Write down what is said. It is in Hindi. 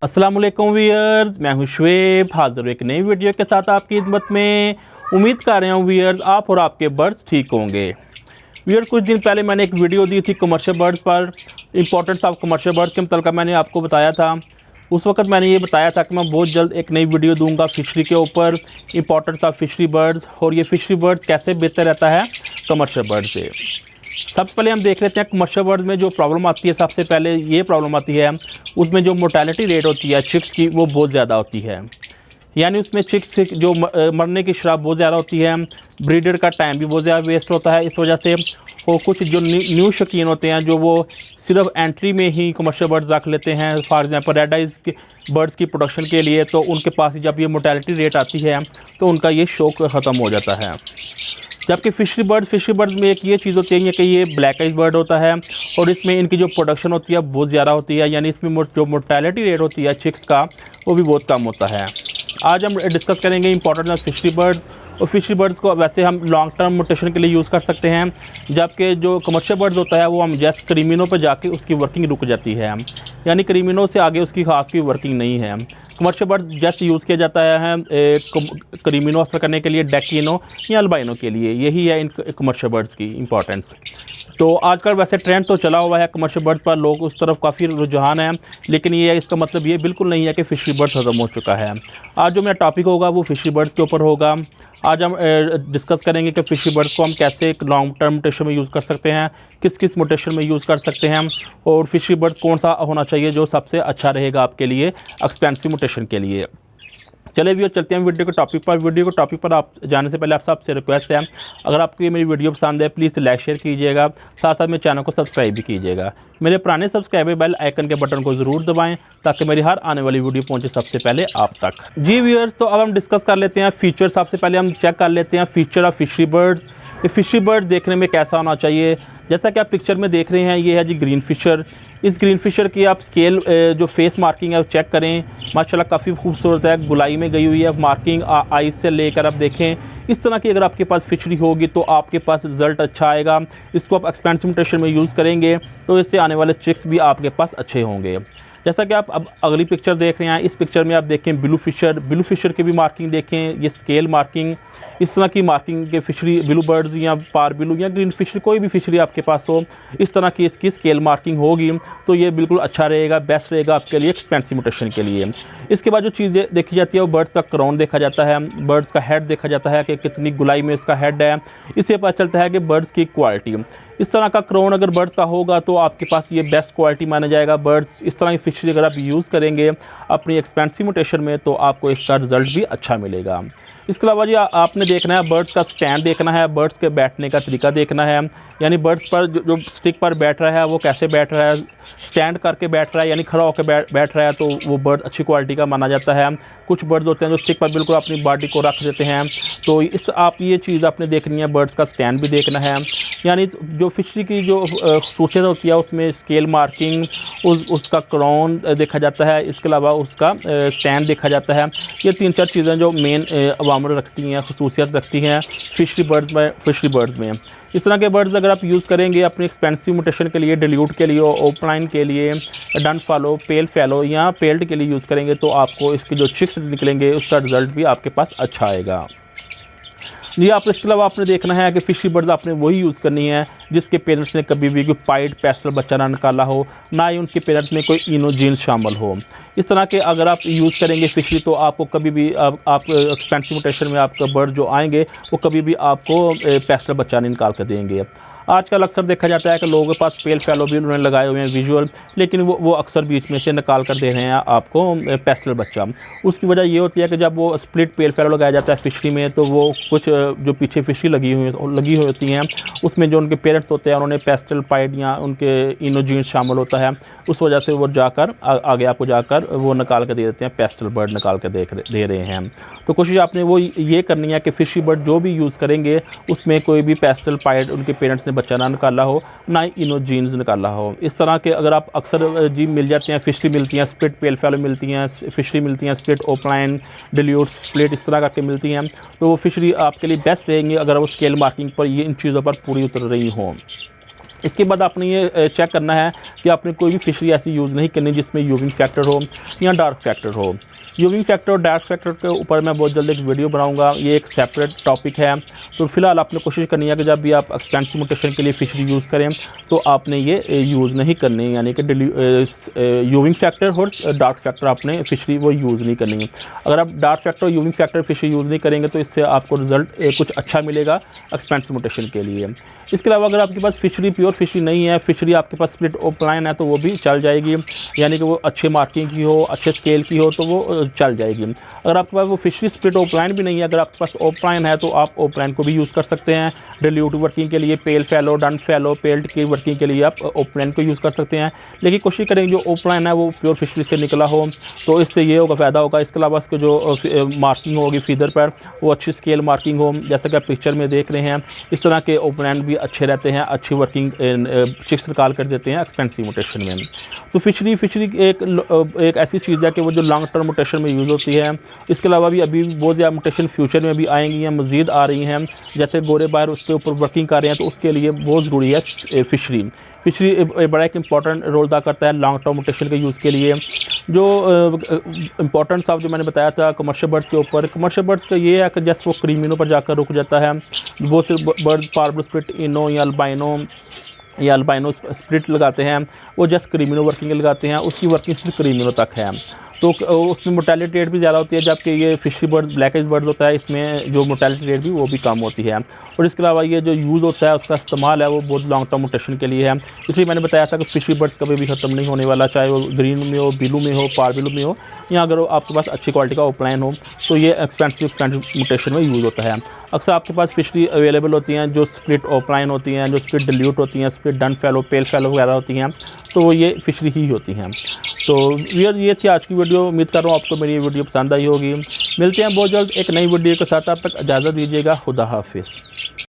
अस्सलाम वालेकुम व्यूअर्स, मैं हूं शुएब, हाजिर हूं एक नई वीडियो के साथ आपकी खिदमत में। उम्मीद कर रहे हूं व्यूअर्स आप और आपके बर्ड्स ठीक होंगे। व्यूअर्स, कुछ दिन पहले मैंने एक वीडियो दी थी कमर्शियल बर्ड्स पर, इंपॉर्टेंस ऑफ कमर्शियल बर्ड्स के मतलब मैंने आपको बताया था। उस वक्त मैंने ये बताया था कि मैं बहुत जल्द एक नई वीडियो दूंगा फिशरी के ऊपर, इंपॉर्टेंस ऑफ फिशरी बर्ड्स और ये फिशरी बर्ड्स कैसे बेहतर रहता है कमर्शियल बर्ड से। सबसे पहले हम देख लेते हैं कमर्शियल बर्ड में जो प्रॉब्लम आती है। सबसे पहले ये प्रॉब्लम आती है, उसमें जो मोर्टेलिटी रेट होती है चिक्स की वो बहुत ज़्यादा होती है, यानी उसमें चिक्स जो मरने की शराब बहुत ज़्यादा होती है। ब्रीडर का टाइम भी बहुत ज़्यादा वेस्ट होता है इस वजह से। और कुछ जो न्यू शौकीन होते हैं जो वो सिर्फ एंट्री में ही कमर्शियल बर्ड्स रख लेते हैं, फॉर एग्जांपल रेड आइज के बर्ड्स की प्रोडक्शन के लिए, तो उनके पास जब ये मोर्टेलिटी रेट आती है तो उनका ये शौक ख़त्म हो जाता है। जबकि फिशरी बर्ड में एक ये चीज़ होती है कि ये ब्लैक आइज बर्ड होता है और इसमें इनकी जो प्रोडक्शन होती है बहुत ज़्यादा होती है, यानी इसमें जो मोर्टेलिटी रेट होती है चिक्स का वो भी बहुत कम होता है। आज हम डिस्कस करेंगे इंपॉर्टेंट ऑफ फिशरी बर्ड्स। और फिशरी बर्ड्स को वैसे हम लॉन्ग टर्म मोटेशन के लिए यूज़ कर सकते हैं, जबकि जो कमर्शियल बर्ड्स होता है वो हम जस्ट क्रीमिनो पर जाके उसकी वर्किंग रुक जाती है, यानी क्रीमिनो से आगे उसकी खास की वर्किंग नहीं है। कमर्शियल बर्ड जस्ट यूज़ किया जाता है क्रीमिनो हासिल करने के लिए, डेकिनो या अल्बाइनो के लिए। यही है इन कमर्शियल बर्ड्स की इंपॉर्टेंस। तो आजकल वैसे ट्रेंड तो चला हुआ है कमर्शियल बर्ड्स पर, लोग उस तरफ काफ़ी रुझान है, लेकिन ये इसका मतलब ये बिल्कुल नहीं है कि फिशरी बर्ड्स ख़त्म हो चुका है। आज जो मेरा टॉपिक होगा वो फिशरी बर्ड्स के ऊपर होगा। आज हम डिस्कस करेंगे कि फिशरी बर्ड्स को हम कैसे एक लॉन्ग टर्म मोटेशन में यूज़ कर सकते हैं, किस किस मोटेशन में यूज़ कर सकते हैं, और फिशरी बर्ड्स कौन सा होना चाहिए जो सबसे अच्छा रहेगा आपके लिए एक्सपेंसिव मोटेशन के लिए। चलिए भी चलते हैं वीडियो के टॉपिक पर आप जाने से पहले आप सबसे रिक्वेस्ट है, अगर आपको ये मेरी वीडियो पसंद है प्लीज़ लाइक शेयर कीजिएगा, साथ साथ मेरे चैनल को सब्सक्राइब भी कीजिएगा। मेरे पुराने सब्सक्राइबर बेल आइकन के बटन को ज़रूर दबाएं ताकि मेरी हर आने वाली वीडियो पहुंचे सबसे पहले आप तक। जी व्यूअर्स, तो अब हम डिस्कस कर लेते हैं फीचर। सबसे पहले हम चेक कर लेते हैं फीचर ऑफ फिशरी बर्ड्स। ये फिशरी बर्ड देखने में कैसा होना चाहिए। जैसा कि आप पिक्चर में देख रहे हैं, ये है जी ग्रीन फिशर। इस ग्रीन फिशर की आप स्केल जो फेस मार्किंग है वो चेक करें, माशाल्लाह काफ़ी खूबसूरत है, गुलाई में गई हुई है मार्किंग। आइज से लेकर आप देखें, इस तरह की अगर आपके पास फिशरी होगी तो आपके पास रिज़ल्ट अच्छा आएगा। इसको आप एक्सपेंसिव मोटेशन में यूज़ करेंगे तो इससे आने वाले चिक्स भी आपके पास अच्छे होंगे। जैसा कि आप अब अगली पिक्चर देख रहे हैं, इस पिक्चर में आप देखें ब्लू फिशर की भी मार्किंग देखें, ये स्केल मार्किंग, इस तरह की मार्किंग के फिशरी ब्लू बर्ड्स या पार ब्लू या ग्रीन फिशरी कोई भी फिशरी आपके पास हो, इस तरह की इसकी स्केल मार्किंग होगी तो ये बिल्कुल अच्छा रहेगा, बेस्ट रहेगा आपके लिए एक्सपेंसिव मोटेशन के लिए। इसके बाद जो चीज़ देखी जाती है वो बर्ड्स का क्राउन देखा जाता है, बर्ड्स का हेड देखा जाता है कि कितनी गुलाई में इसका हेड है। इससे पता चलता है कि बर्ड्स की क्वालिटी। इस तरह का क्राउन अगर बर्ड्स का होगा तो आपके पास ये बेस्ट क्वालिटी माना जाएगा। बर्ड्स इस तरह की फिशरी अगर आप यूज़ करेंगे अपनी एक्सपेंसिव मोटेशन में तो आपको इसका रिज़ल्ट भी अच्छा मिलेगा। इसके अलावा जी आपने देखना है बर्ड्स का स्टैंड देखना है, बर्ड्स के बैठने का तरीका देखना है, यानी बर्ड्स पर जो स्टिक पर बैठ रहा है वो कैसे बैठ रहा है। स्टैंड करके बैठ रहा है यानी खड़ा होकर बैठ रहा है तो वो बर्ड अच्छी क्वालिटी का माना जाता है। कुछ बर्ड्स होते हैं जो स्टिक पर बिल्कुल अपनी बॉडी को रख देते हैं, तो आप ये चीज़ आपने देखनी है। बर्ड्स का स्टैंड भी देखना है, यानी जो फिशरी की जो खूसियत होती है उसमें स्केल मार्किंग, उसका क्राउन देखा जाता है, इसके अलावा उसका स्टैंड देखा जाता है। ये 3-4 चीज़ें जो मेन अवामर रखती हैं, खसूसियत रखती हैं फिशरी बर्ड्स में। इस तरह के बर्ड्स अगर आप यूज़ करेंगे अपनी एक्सपेंसिव मोटेशन के लिए, डिल्यूट के लिए, ओपलाइन के लिए, डन फॉलो, पेल फैलो या पेल्ड के लिए यूज़ करेंगे तो आपको इसके जो चिक्स निकलेंगे उसका रिज़ल्ट भी आपके पास अच्छा आएगा। जी आप इसके अलावा आपने देखना है कि फिशरी बर्ड्स आपने वही यूज़ करनी है जिसके पेरेंट्स ने कभी भी कोई पाइड पेस्टल बच्चा ना निकाला हो, ना ही उनके पेरेंट्स में कोई इनोजीन्स शामिल हो। इस तरह के अगर आप यूज़ करेंगे फिशरी तो आपको कभी भी आप एक्सपेंसिव मोटेशन में आपका बर्ड जो आएंगे वो कभी भी आपको पेस्टल बच्चा नहीं निकाल कर देंगे। आजकल अक्सर देखा जाता है कि लोगों के पास पेल फैलो भी उन्होंने लगाए हुए हैं विजुअल, लेकिन वो अक्सर बीच में से निकाल कर दे रहे हैं आपको पेस्टल बच्चा। उसकी वजह ये होती है कि जब वो स्प्लिट पेल फैलो लगाया जाता है फिशरी में तो वो कुछ जो पीछे फिशरी लगी हुई होती हैं उसमें जो उनके पेरेंट्स होते हैं उन्होंने पेस्टल पाइड या उनके इनोजीन्स शामिल होता है, उस वजह से वो जाकर आगे आपको जाकर वो निकाल कर दे देते हैं, पेस्टल बर्ड निकाल कर दे रहे हैं। तो कोशिश आपने वो ये करनी है कि फिशरी बर्ड जो भी यूज़ करेंगे उसमें कोई भी पेस्टल पाइड उनके पेरेंट्स ने बच्चा ना निकाला हो, ना ही इनोजीन्स निकाला हो। इस तरह के अगर आप अक्सर जी मिल जाते हैं, फिशरी मिलती हैं, स्प्लिट पेल फैलो मिलती हैं, फिशरी मिलती हैं, स्प्लिट ओपलाइन, डिल्यूट, स्प्लिट इस तरह करके मिलती हैं, तो वो फिशरी आपके लिए बेस्ट रहेंगी अगर वो स्केल मार्किंग पर ये इन चीज़ों पर पूरी उतर रही हों। इसके बाद आपने ये चेक करना है कि आपने कोई भी फिशरी ऐसी यूज़ नहीं करनी जिसमें यूविंग फैक्टर हो या डार्क फैक्टर हो। यूविंग फैक्टर और डार्क फैक्टर के ऊपर मैं बहुत जल्द एक वीडियो बनाऊंगा, ये एक सेपरेट टॉपिक है। तो फिलहाल आपने कोशिश करनी है कि जब भी आप एक्सपेंसिव म्यूटेशन के लिए फिशरी यूज़ करें तो आपने ये यूज़ नहीं करनी, यानी कि यूविंग फैक्टर और डार्क फैक्टर आपने फिशरी वो यूज़ नहीं करनी है। अगर आप डार्क फैक्टर और यूविंग फैक्टर फिशरी यूज़ नहीं करेंगे तो इससे आपको रिजल्ट कुछ अच्छा मिलेगा एक्सपेंसिव म्यूटेशन के लिए। इसके अलावा अगर आपके पास फिशरी प्योर फिशरी नहीं है, फिशरी आपके पास स्प्लिट ओपलाइन है तो वो भी चल जाएगी, यानी कि वो अच्छे मार्किंग की हो, अच्छे स्केल की हो तो वो चल जाएगी। अगर आपके पास वो फिशरी स्प्लिट ओपलाइन भी नहीं है, अगर आपके पास ओपलाइन है तो आप ओपलाइन को भी यूज़ कर सकते हैं डिल्यूट वर्किंग के लिए। पेल फैलो, डन फैलो, पेल्ट की वर्किंग के लिए आप ओपलाइन को यूज़ कर सकते हैं। लेकिन कोशिश करेंगे जो ओपलाइन है वो प्योर फिशरी से निकला हो, तो इससे ये होगा फ़ायदा होगा। इसके अलावा इसके जो मार्किंग होगी फीदर पर वो अच्छी स्केल मार्किंग हो, जैसा कि आप पिक्चर में देख रहे हैं। इस तरह के ओपलाइन भी अच्छे रहते हैं, अच्छी वर्किंग चिक्स निकाल कर देते हैं एक्सपेंसिव म्यूटेशन में। तो फिशरी एक ऐसी चीज़ है कि वो जो लॉन्ग टर्म म्यूटेशन में यूज़ होती है। इसके अलावा भी अभी बहुत ज़्यादा म्यूटेशन फ्यूचर में भी आएंगी हैं, मज़ीद आ रही हैं, जैसे गोरे बाहर उसके ऊपर वर्किंग कर रहे हैं, तो उसके लिए बहुत ज़रूरी है फिशरी बड़ा एक इंपॉर्टेंट रोल अदा करता है लॉन्ग टर्म म्यूटेशन के यूज़ के लिए। जो इंपॉर्टेंट साहब जो मैंने बताया था कमर्शियल बर्ड्स के ऊपर, कमर्शियल बर्ड्स का ये है कि जैसे वो क्रीमिनो पर जाकर रुक जाता है। बहुत से बर्ड्स पार्बल स्प्लिट इनो या अल्बाइनो स्प्लिट लगाते हैं, वो जस्ट क्रीमिनो वर्किंग लगाते हैं, उसकी वर्किंग सिर्फ क्रीमिनो तक है, तो उसमें मोर्टेलिटी रेट भी ज़्यादा होती है। जबकि ये फिशरी बर्ड ब्लैक बर्ड होता है, इसमें जो मोर्टेलिटी रेट भी वो भी कम होती है। और इसके अलावा ये जो यूज़ होता है उसका इस्तेमाल है वो बहुत लॉन्ग टर्म म्यूटेशन के लिए है। इसलिए मैंने बताया था कि फिशरी बर्ड्स कभी भी ख़त्म नहीं होने वाला, चाहे वो ग्रीन में हो, ब्लू में हो, पार्बिलो में हो, या अगर आपके पास अच्छी क्वालिटी का ओपलाइन हो तो ये एक्सपेंसिव म्यूटेशन में यूज़ होता है। अक्सर आपके पास फिशरी अवेलेबल होती हैं जो स्प्लिट ओपलाइन होती हैं, जो स्प्लिट डिल्यूट होती हैं, स्प्लिट डन फैलो, पेल फैलो वगैरह होती हैं, तो वो ये फिशरी ही होती हैं। तो ये थी आज की वीडियो। उम्मीद कर रहा हूँ आपको मेरी ये वीडियो पसंद आई होगी। मिलते हैं बहुत जल्द एक नई वीडियो के साथ, आप तक इजाज़त दीजिएगा। खुदा हाफिज़।